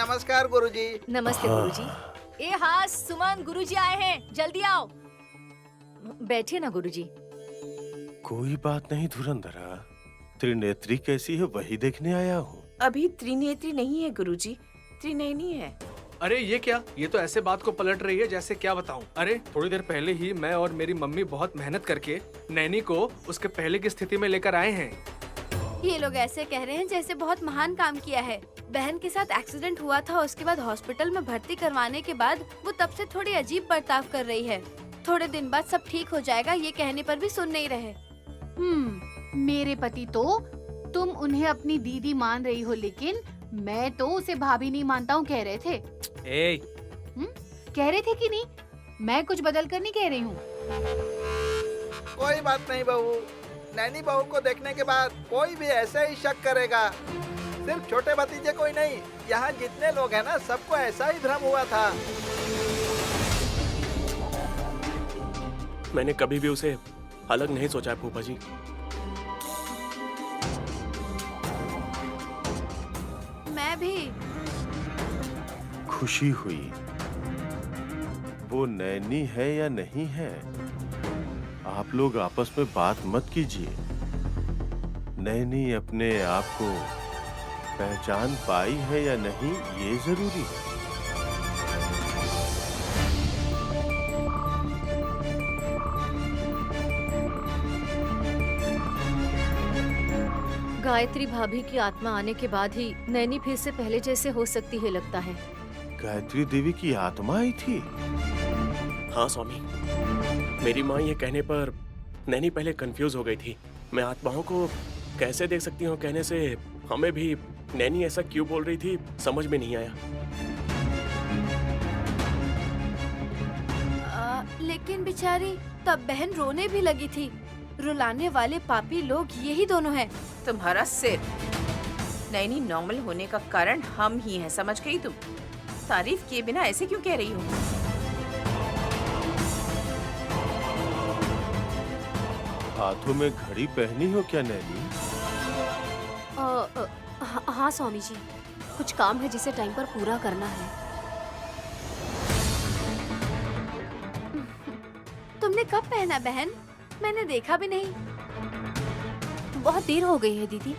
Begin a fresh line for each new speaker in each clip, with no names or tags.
नमस्कार गुरुजी।
नमस्ते गुरुजी। ए हाँ सुमन, गुरुजी आए हैं, जल्दी आओ। बैठिए ना गुरुजी।
कोई बात नहीं धुरंधरा, त्रिनेत्री कैसी है वही देखने आया हूँ।
अभी त्रिनेत्री नहीं है गुरुजी, त्रिनयनी है।
अरे ये क्या, ये तो ऐसे बात को पलट रही है जैसे क्या बताऊं। अरे थोड़ी देर पहले ही मैं और मेरी मम्मी बहुत मेहनत करके नैनी को उसके पहले की स्थिति में लेकर आए हैं।
ये लोग ऐसे कह रहे हैं जैसे बहुत महान काम किया है। बहन के साथ एक्सीडेंट हुआ था, उसके बाद हॉस्पिटल में भर्ती करवाने के बाद वो तब से थोड़ी अजीब बर्ताव कर रही है। थोड़े दिन बाद सब ठीक हो जाएगा, ये कहने पर भी सुन नहीं रहे।
मेरे पति तो तुम उन्हें अपनी दीदी मान रही हो, लेकिन मैं तो उसे भाभी नहीं मानता हूँ कह रहे थे। कह रहे थे कि नहीं? मैं कुछ बदल कर नहीं कह रही हूँ।
कोई बात नहीं बहू, नैनी बहू को देखने के बाद कोई भी ऐसे ही शक करेगा। सिर्फ छोटे भतीजे कोई नहीं, यहाँ जितने लोग हैं ना सबको ऐसा ही भ्रम हुआ था।
मैंने कभी भी उसे अलग नहीं सोचा है फूफा जी।
मैं भी।
खुशी हुई। वो नैनी है या नहीं है, आप लोग आपस में बात मत कीजिए। नैनी अपने आप को पहचान पाई है या नहीं, ये जरूरी है।
गायत्री भाभी की आत्मा आने के बाद ही नैनी फिर से पहले जैसे हो सकती है लगता है।
गायत्री देवी की आत्मा आई थी?
हाँ स्वामी, मेरी माँ ये कहने पर नैनी पहले कंफ्यूज हो गई थी। मैं आत्माओं को कैसे देख सकती हूँ कहने से हमें भी नैनी ऐसा क्यों बोल रही थी समझ में नहीं आया।
लेकिन बेचारी तब बहन रोने भी लगी थी। रुलाने वाले पापी लोग यही दोनों हैं।
तुम्हारा सिर। नैनी नॉर्मल होने का कारण हम ही हैं, समझ गई तुम? तारीफ किए बिना ऐसे क्यों कह रही हो?
हाथों में घड़ी पहनी हो क्या नैनी?
हाँ स्वामी जी, कुछ काम है जिसे टाइम पर पूरा करना है।
तुमने कब पहना बहन? मैंने देखा भी नहीं।
बहुत देर हो गई है दीदी।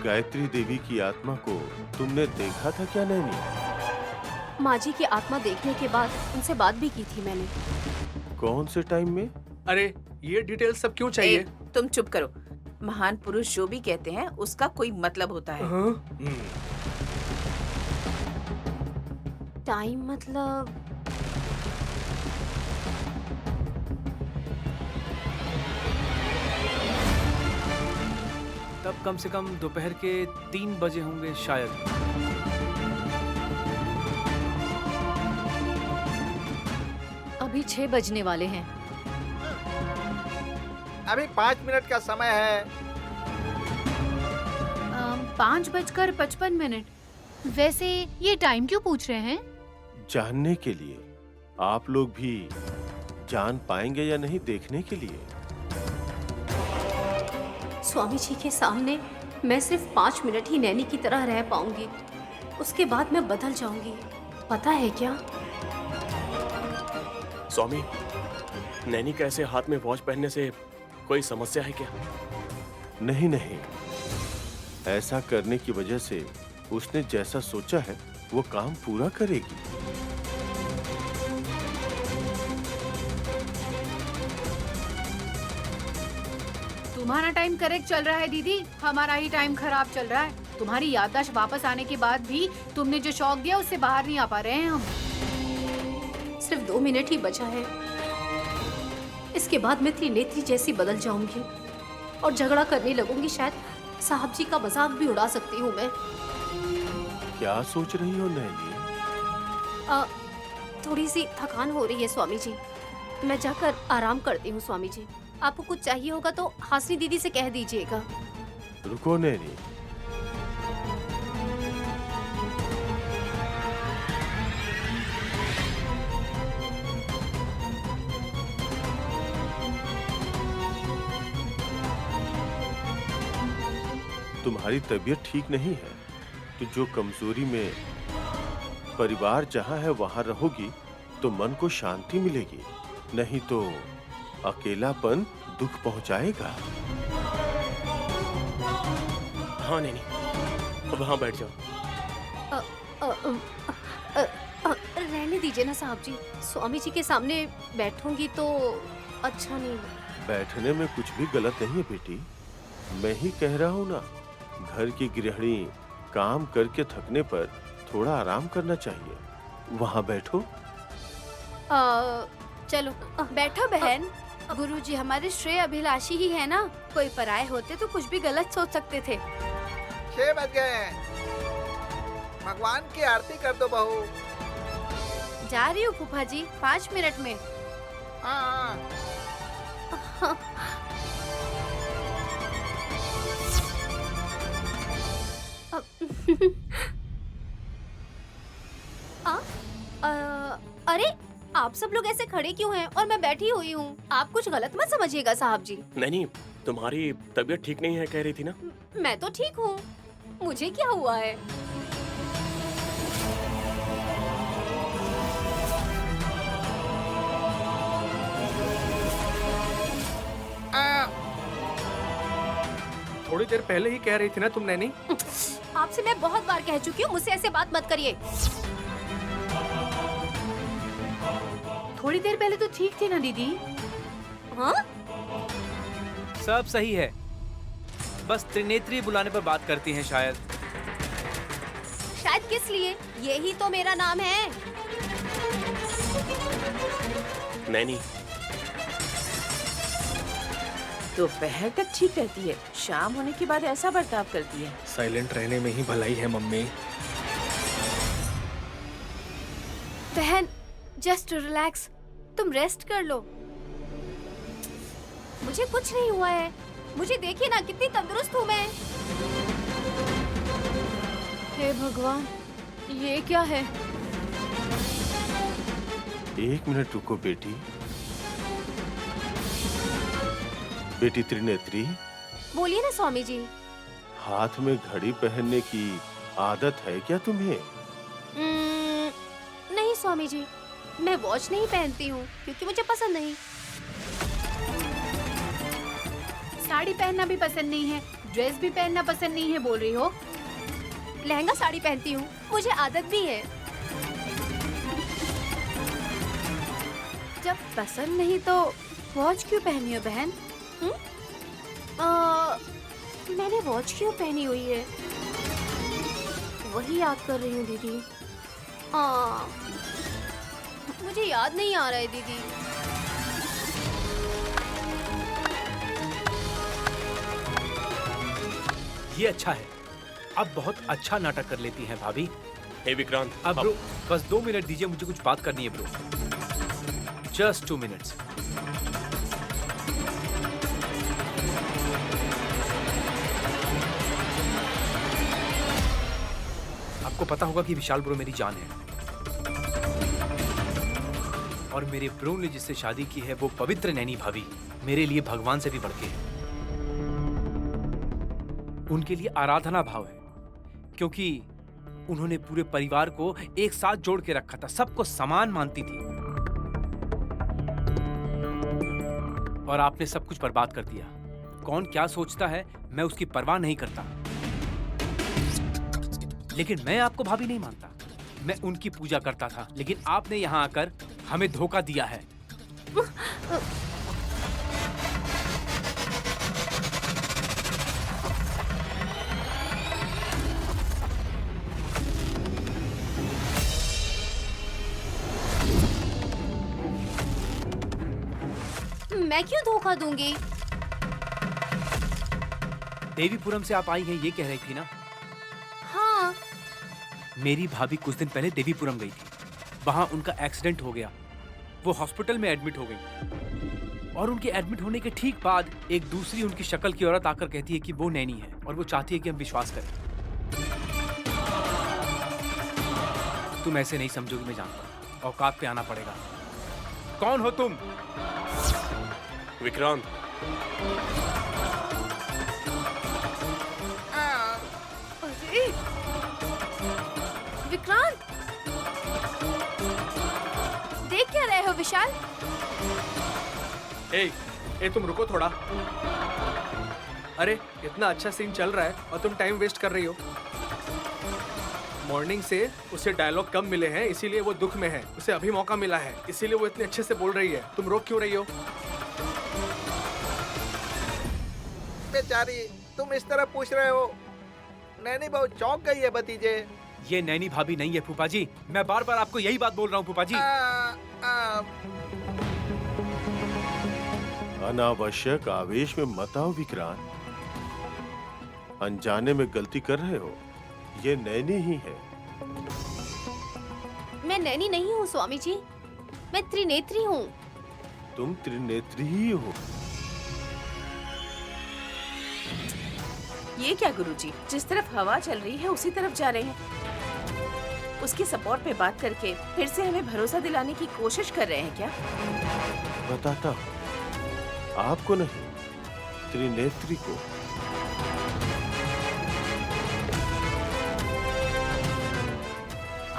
गायत्री देवी की आत्मा को तुमने देखा था क्या नैनी?
माँ जी की आत्मा देखने के बाद उनसे बात भी की थी मैंने।
कौन से टाइम में?
अरे ये डिटेल सब क्यों चाहिए?
तुम चुप करो। महान पुरुष जो भी कहते हैं उसका कोई मतलब होता है।
टाइम मतलब?
तब कम से कम दोपहर के 3 बजे होंगे शायद।
अभी 6 बजने वाले हैं।
अभी 5 मिनट का समय है।
5:55। वैसे ये टाइम क्यों पूछ रहे हैं?
जानने के लिए। आप लोग भी जान पाएंगे या नहीं देखने के लिए।
स्वामी जी के सामने मैं सिर्फ 5 मिनट ही नैनी की तरह रह पाऊंगी, उसके बाद मैं बदल जाऊंगी, पता है क्या?
स्वामी, नैनी का ऐसे हाथ में वॉच पहनने से कोई समस्या है क्या?
नहीं नहीं, ऐसा करने की वजह से उसने जैसा सोचा है वो काम पूरा करेगी।
तुम्हारा टाइम करेक्ट चल रहा है दीदी, हमारा ही टाइम खराब चल रहा है। तुम्हारी याददाश्त वापस आने के बाद भी तुमने जो शौक दिया उससे बाहर नहीं आ पा रहे हैं हम।
सिर्फ 2 मिनट ही बचा है, इसके बाद मैं त्रिनेत्री जैसी बदल जाऊंगी और झगड़ा करने लगूंगी। शायद साहब जी का मजाक भी उड़ा सकती हूँ मैं।
क्या सोच रही हो नैनी?
थोड़ी सी थकान हो रही है स्वामी जी, मैं जाकर आराम करती हूँ। स्वामी जी, आपको कुछ चाहिए होगा तो हासिनी दीदी से कह दीजिएगा।
रुको नैनी, तुम्हारी तबीयत ठीक नहीं है तो जो कमजोरी में परिवार जहाँ है वहाँ रहोगी तो मन को शांति मिलेगी, नहीं तो अकेलापन दुख पहुँचाएगा।
हाँ नैनी, वहाँ बैठ जाओ।
रहने दीजिए ना साहब जी, स्वामी जी के सामने बैठूंगी तो अच्छा नहीं।
बैठने में कुछ भी गलत नहीं है बेटी, मैं ही कह रहा हूँ ना, घर की गृहिणी काम करके थकने पर थोड़ा आराम करना चाहिए। वहाँ बैठो।
चलो बैठो बहन। गुरुजी हमारे श्रेय अभिलाषी ही है ना, कोई पराये होते तो कुछ भी गलत सोच सकते थे।
6 बज गए हैं, भगवान की आरती कर दो बहू।
जा रही हूँ फूफा जी, 5 मिनट में।
हाँ
अरे आप सब लोग ऐसे खड़े क्यों हैं और मैं बैठी हुई हूँ? आप कुछ गलत मत समझिएगा साहब जी।
नैनी, तुम्हारी तबीयत ठीक नहीं है कह रही थी ना?
मैं तो ठीक हूँ, मुझे क्या हुआ है?
थोड़ी देर पहले ही कह रही थी ना तुम नैनी।
आपसे मैं बहुत बार कह चुकी हूँ, मुझसे ऐसे बात मत करिए।
थोड़ी देर पहले तो ठीक थी ना दीदी।
हाँ?
सब सही है, बस त्रिनेत्री बुलाने पर बात करती हैं शायद।
शायद किस लिए? यही तो मेरा नाम है।
नैनी,
दोपहर तक ठीक रहती है, शाम होने के बाद ऐसा बर्ताव करती है।
साइलेंट रहने में ही भलाई है मम्मी।
बहन जस्ट रिलैक्स, तुम रेस्ट कर लो।
मुझे कुछ नहीं हुआ है, मुझे देखिए ना कितनी तंदुरुस्त हूँ मैं।
हे भगवान, ये क्या है?
1 मिनट रुको बेटी। बेटी त्रिनेत्री,
बोलिए ना स्वामी जी।
हाथ में घड़ी पहनने की आदत है क्या तुम्हें?
नहीं स्वामी जी, मैं वॉच नहीं पहनती हूँ क्योंकि मुझे पसंद नहीं।
साड़ी पहनना भी पसंद नहीं है, ड्रेस भी पहनना पसंद नहीं है बोल रही हो?
लहंगा साड़ी पहनती हूँ, मुझे आदत भी है।
जब पसंद नहीं तो वॉच क्यों पहनी हो बहन?
मैंने वॉच क्यों पहनी हुई है? वही याद कर रही हूँ दीदी। मुझे याद नहीं आ रहा है दीदी।
ये अच्छा है, अब बहुत अच्छा नाटक कर लेती हैं भाभी।
हे विक्रांत,
अब ब्रो, बस 2 मिनट दीजिए, मुझे कुछ बात करनी है ब्रो। Just 2 minutes. आपको पता होगा कि विशाल ब्रो मेरी जान है और मेरे ब्रो ने जिससे शादी की है वो पवित्र नैनी भाभी मेरे लिए भगवान से भी बढ़ के है। उनके लिए आराधना भाव है क्योंकि उन्होंने पूरे परिवार को एक साथ जोड़ के रखा था, सबको समान मानती थी और आपने सब कुछ बर्बाद कर दिया। कौन क्या सोचता है मैं उसकी परवाह नहीं करता, लेकिन मैं आपको भाभी नहीं मानता। मैं उनकी पूजा करता था, लेकिन आपने यहाँ आकर हमें धोखा दिया है।
मैं क्यों धोखा दूंगी?
देवीपुरम से आप आई हैं ये कह रही थी ना?
हाँ।
मेरी भाभी कुछ दिन पहले देवीपुरम गई थी, वहां उनका एक्सीडेंट हो गया, वो हॉस्पिटल में एडमिट हो गई और उनके एडमिट होने के ठीक बाद एक दूसरी उनकी शक्ल की औरत आकर कहती है कि वो नैनी है और वो चाहती है कि हम विश्वास करें। तुम ऐसे नहीं समझोगी, मैं जानता हूं। औकात पे आना पड़ेगा। कौन हो तुम?
विक्रांत,
विशाल,
ए तुम रुको थोड़ा। अरे इतना अच्छा सीन चल रहा है और तुम टाइम वेस्ट कर रही हो। मॉर्निंग से उसे डायलॉग कम मिले हैं, इसीलिए वो दुख में है। उसे अभी मौका मिला है, इसीलिए वो इतने अच्छे से बोल रही है। तुम रोक क्यों रही हो?
बेचारी, तुम इस तरह पूछ रहे हो। नैनी बहू चौंक गई है भतीजे।
ये नैनी भाभी नहीं है फूफा जी, मैं बार बार आपको यही बात बोल रहा हूँ फूफा जी।
अनावश्यक आवेश में मत आओ विक्रांत। अनजाने में गलती कर रहे हो। ये नैनी ही है।
मैं नैनी नहीं हूँ स्वामी जी, मैं त्रिनेत्री हूँ।
तुम त्रिनेत्री ही हो।
ये क्या गुरुजी, जिस तरफ हवा चल रही है उसी तरफ जा रहे हैं। उसकी सपोर्ट पे बात करके फिर से हमें भरोसा दिलाने की कोशिश कर रहे हैं क्या?
बताता हूँ, आपको नहीं, त्रिनेत्री को।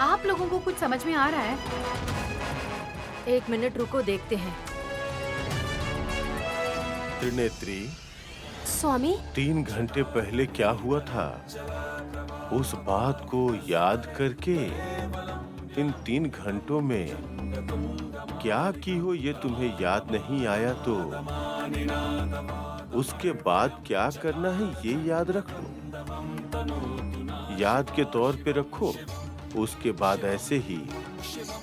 आप लोगों को कुछ समझ में आ रहा है?
1 मिनट रुको, देखते हैं।
त्रिनेत्री,
स्वामी,
3 घंटे पहले क्या हुआ था, उस बात को याद करके इन 3 घंटों में क्या की हो ये तुम्हें याद नहीं आया तो उसके बाद क्या करना है ये याद रख लो। याद के तौर पे रखो। उसके बाद ऐसे ही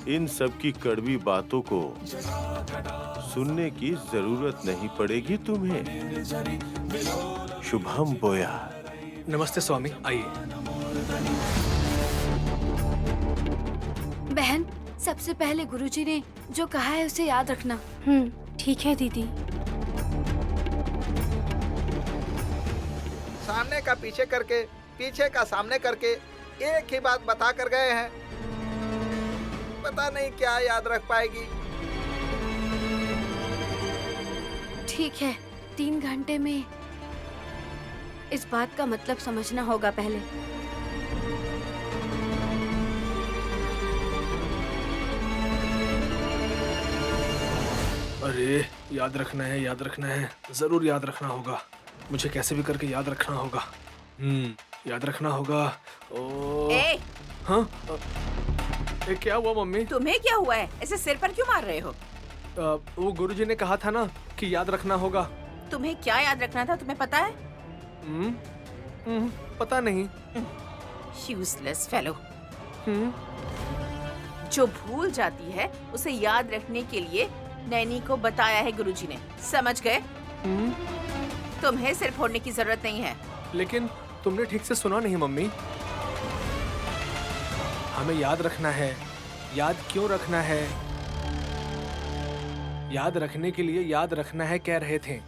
इन सब की कड़वी बातों को सुनने की जरूरत नहीं पड़ेगी तुम्हें। शुभम बोया।
नमस्ते स्वामी, आइए।
बहन, सबसे पहले गुरुजी ने जो कहा है उसे याद रखना।
ठीक है दीदी।
सामने का पीछे करके, पीछे का सामने करके एक ही बात बता कर गए हैं। पता नहीं क्या याद रख पाएगी।
ठीक है, 3 घंटे में इस बात का मतलब समझना होगा पहले।
अरे याद रखना है, याद रखना है, जरूर याद रखना होगा। मुझे कैसे भी करके याद रखना होगा। याद रखना होगा।
ए,
हाँ? क्या हुआ मम्मी?
तुम्हें क्या हुआ है? ऐसे सिर पर क्यों मार रहे हो?
वो गुरुजी ने कहा था ना कि याद रखना होगा।
तुम्हें क्या याद रखना था, तुम्हें पता है?
पता नहीं।
Useless fellow. जो भूल जाती है उसे याद रखने के लिए नैनी को बताया है गुरुजी ने, समझ गए? तुम्हें सिर फोड़ने की जरूरत नहीं है।
लेकिन तुमने ठीक से सुना नहीं मम्मी। हमें याद रखना है। याद क्यों रखना है? याद रखने के लिए याद रखना है कह रहे थे।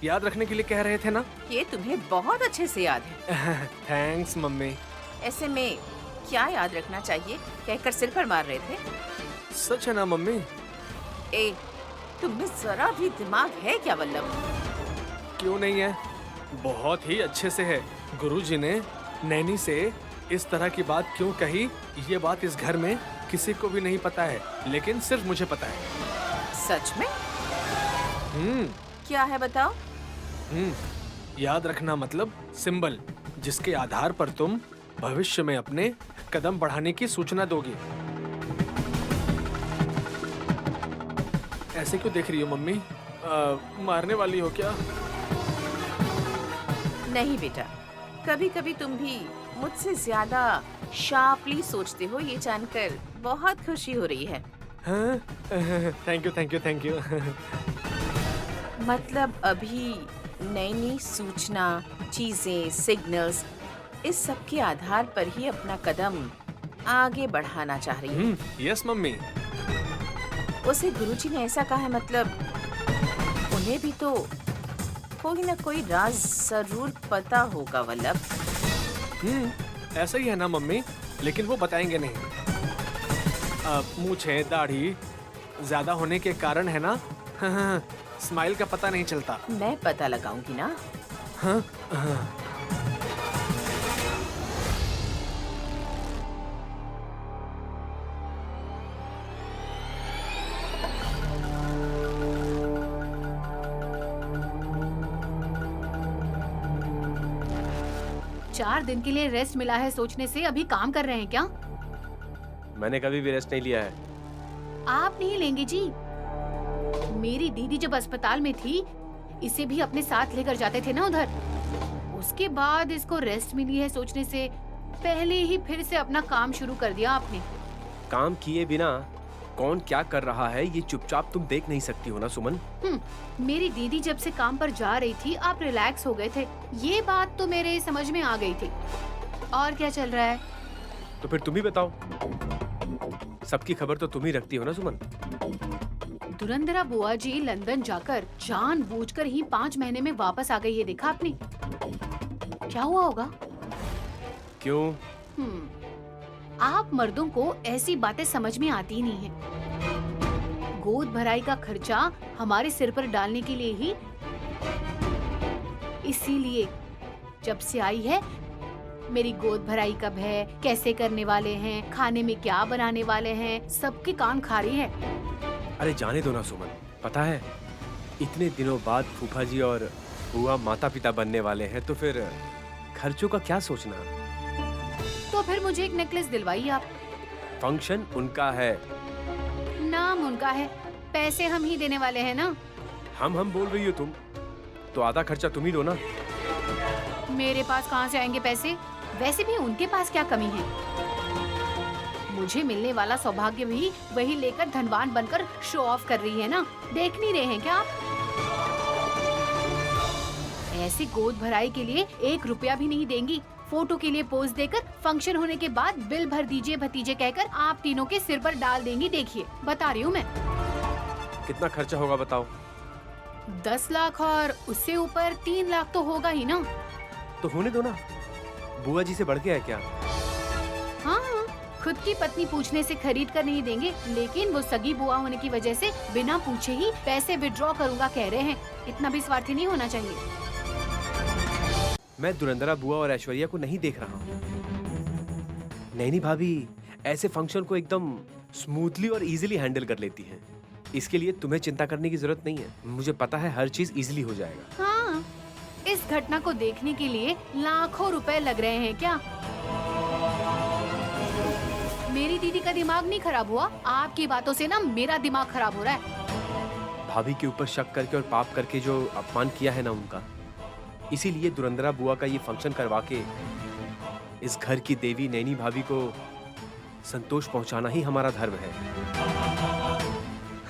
याद रखने के लिए कह रहे थे ना?
ये तुम्हें बहुत अच्छे से याद है।
Thanks mummy.
ऐसे में क्या याद रखना चाहिए कहकर सिर पर मार रहे थे?
सच है ना मम्मी?
ए, तुम्हें जरा भी दिमाग है क्या वल्लभ?
क्यों नहीं है, बहुत ही अच्छे से है। गुरुजी ने नैनी से इस तरह की बात क्यों कही, ये बात इस घर में किसी को भी नहीं पता है, लेकिन सिर्फ मुझे पता है।
सच में? क्या है बताओ?
याद रखना मतलब सिंबल, जिसके आधार पर तुम भविष्य में अपने कदम बढ़ाने की सूचना दोगे। ऐसे क्यों देख रही हो मम्मी? मारने वाली हो क्या?
नहीं बेटा, कभी कभी तुम भी मुझसे ज्यादा शार्पली सोचते हो, ये जानकर बहुत खुशी हो रही है।
Thank you thank you thank you.
मतलब अभी नई नई सूचना, चीजें, सिग्नल्स, इस सब के आधार पर ही अपना कदम आगे बढ़ाना चाह रही है।
Yes mummy.
उसे गुरुजी ने ऐसा कहा है, मतलब उन्हें भी तो कोई ना कोई राज जरूर पता होगा वल्लभ।
ऐसा ही है ना मम्मी, लेकिन वो बताएंगे नहीं। मूछें, दाढ़ी ज्यादा होने के कारण है ना, स्माइल का पता नहीं चलता।
मैं पता लगाऊंगी ना।
4 दिन के लिए रेस्ट मिला है सोचने से अभी काम कर रहे हैं क्या?
मैंने कभी भी रेस्ट नहीं लिया है।
आप नहीं लेंगे जी। मेरी दीदी जब अस्पताल में थी, इसे भी अपने साथ लेकर जाते थे ना उधर। उसके बाद इसको रेस्ट मिली है सोचने से पहले ही फिर से अपना काम शुरू कर दिया आपने।
काम किए बिना कौन क्या कर रहा है ये चुपचाप तुम देख नहीं सकती हो ना सुमन।
मेरी दीदी जब से काम पर जा रही थी आप रिलैक्स हो गए थे, ये बात तो मेरे समझ में आ गई थी। और क्या चल रहा है?
तो फिर तुम ही बताओ, सबकी खबर तो तुम ही रखती हो ना सुमन।
धुरंधरा बुआ जी लंदन जाकर जानबूझकर ही 5 महीने में वापस आ गई, ये देखा आपने? क्या हुआ होगा?
क्यों?
आप मर्दों को ऐसी बातें समझ में आती नहीं है। गोद भराई का खर्चा हमारे सिर पर डालने के लिए ही, इसीलिए जब से आई है मेरी गोद भराई कब है, कैसे करने वाले हैं, खाने में क्या बनाने वाले हैं, सबके कान खा रही है।
अरे जाने दो ना सुमन, पता है इतने दिनों बाद फूफा जी और बुआ माता पिता बनने वाले हैं, तो फिर खर्चों का क्या सोचना।
तो फिर मुझे एक नेकलेस दिलवाइए आप।
फंक्शन उनका है,
नाम उनका है, पैसे हम ही देने वाले हैं ना।
हम बोल रही हो तुम, तो आधा खर्चा तुम ही दो ना।
मेरे पास कहाँ से आएंगे पैसे? वैसे भी उनके पास क्या कमी है? मुझे मिलने वाला सौभाग्य भी वही लेकर धनवान बनकर शो ऑफ कर रही है ना। देख नहीं रहे हैं क्या आप? ऐसी गोद भराई के लिए 1 रुपया भी नहीं देंगी। फोटो के लिए पोज देकर फंक्शन होने के बाद बिल भर दीजिए भतीजे कहकर आप तीनों के सिर पर डाल देंगी। देखिए बता रही हूँ मैं।
कितना खर्चा होगा बताओ?
10 लाख और उससे ऊपर 3 लाख तो होगा ही ना।
तो होने दो ना, बुआ जी से बढ़ के है क्या?
हाँ, खुद की पत्नी पूछने से खरीद कर नहीं देंगे, लेकिन वो सगी बुआ होने की वजह से बिना पूछे ही पैसे विड्रॉ करूंगा कह रहे हैं। इतना भी स्वार्थी नहीं होना चाहिए।
मैं धुरंधरा बुआ और ऐश्वर्या को नहीं देख रहा हूँ। नैनी भाभी ऐसे फंक्शन को एकदम स्मूथली और इजीली हैंडल कर लेती हैं। इसके लिए तुम्हें चिंता करने की जरूरत नहीं है। मुझे पता है हर चीज इजीली हो जाएगा।
हाँ, इस घटना को देखने के लिए लाखों रुपए लग रहे हैं क्या? मेरी दीदी का दिमाग नहीं खराब हुआ, आपकी बातों से ना मेरा दिमाग खराब हो रहा है।
भाभी के ऊपर शक करके और पाप करके जो अपमान किया है ना उनका, इसीलिए धुरंधरा बुआ का ये फंक्शन करवा के इस घर की देवी नैनी भाभी को संतोष पहुंचाना ही हमारा धर्म है।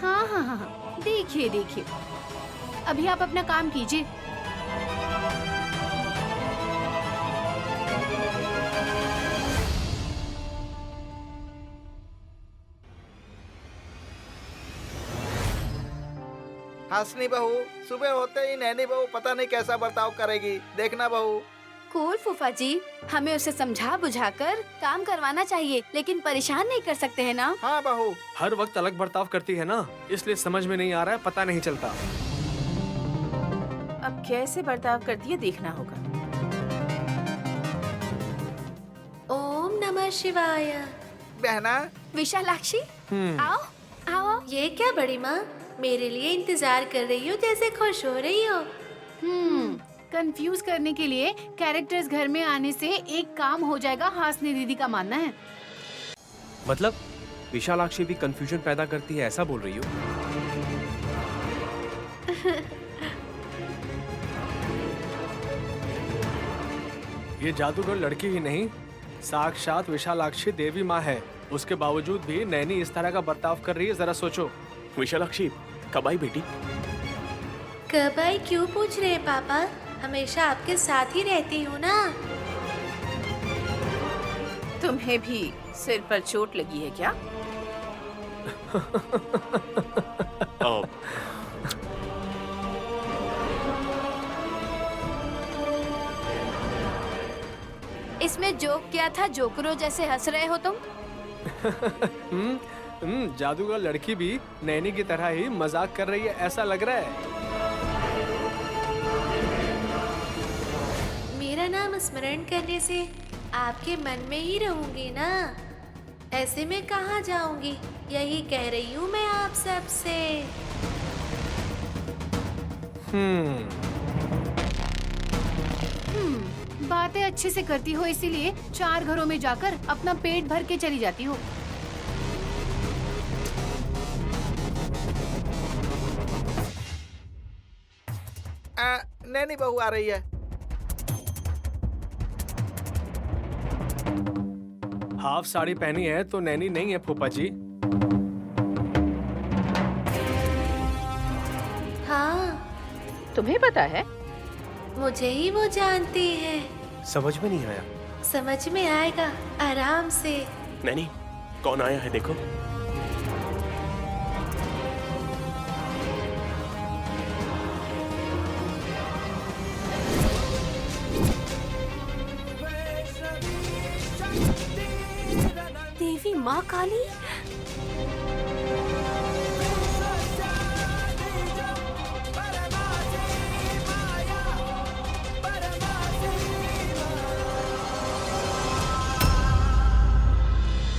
हाँ, देखिए देखिए, अभी आप अपना काम कीजिए।
हासनी बहू, सुबह होते ही नैनी बहू पता नहीं कैसा बर्ताव करेगी, देखना बहू।
कूल फूफा जी, हमें उसे समझा बुझाकर काम करवाना चाहिए, लेकिन परेशान नहीं कर सकते हैं ना।
हाँ बहू।
हर वक्त अलग बर्ताव करती है ना, इसलिए समझ में नहीं आ रहा है, पता नहीं चलता।
अब कैसे बर्ताव करती है देखना होगा।
ओम नमः शिवाय।
बहना,
विशालाक्षी, आओ आओ।
ये क्या बड़ी माँ, मेरे लिए इंतजार कर रही हो जैसे खुश हो रही हो।
कंफ्यूज करने के लिए कैरेक्टर्स घर में आने से एक काम हो जाएगा, हासनी दीदी का मानना है।
मतलब विशालाक्षी भी कंफ्यूजन पैदा करती है, ऐसा बोल रही हो?
ये जादूगर लड़की ही नहीं, साक्षात विशालाक्षी देवी माँ है। उसके बावजूद भी नैनी इस तरह का बर्ताव कर रही है, जरा सोचो।
विशालाक्षी कब आई बेटी?
कब आई क्यों पूछ रहे हैं पापा? हमेशा आपके साथ ही रहती हूँ ना।
तुम्हें भी सिर पर चोट लगी है क्या?
इसमें जोक क्या था? जोकरों जैसे हंस रहे हो तुम।
जादूगर लड़की भी नैनी की तरह ही मजाक कर रही है, ऐसा लग रहा है।
मेरा नाम स्मरण करने से आपके मन में ही रहूंगी ना, ऐसे में कहाँ जाऊंगी? यही कह रही हूँ मैं आप सबसे।
बातें अच्छे से करती हो, इसीलिए 4 घरों में जाकर अपना पेट भर के चली जाती हो।
नैनी बहू आ रही है।
हाफ साड़ी पहनी है तो नैनी नहीं है फूफा जी।
हाँ,
तुम्हें पता है?
मुझे ही वो जानती है।
समझ में नहीं आया।
समझ में आएगा, आराम से।
नैनी, कौन आया है देखो।
देवी माँ काली।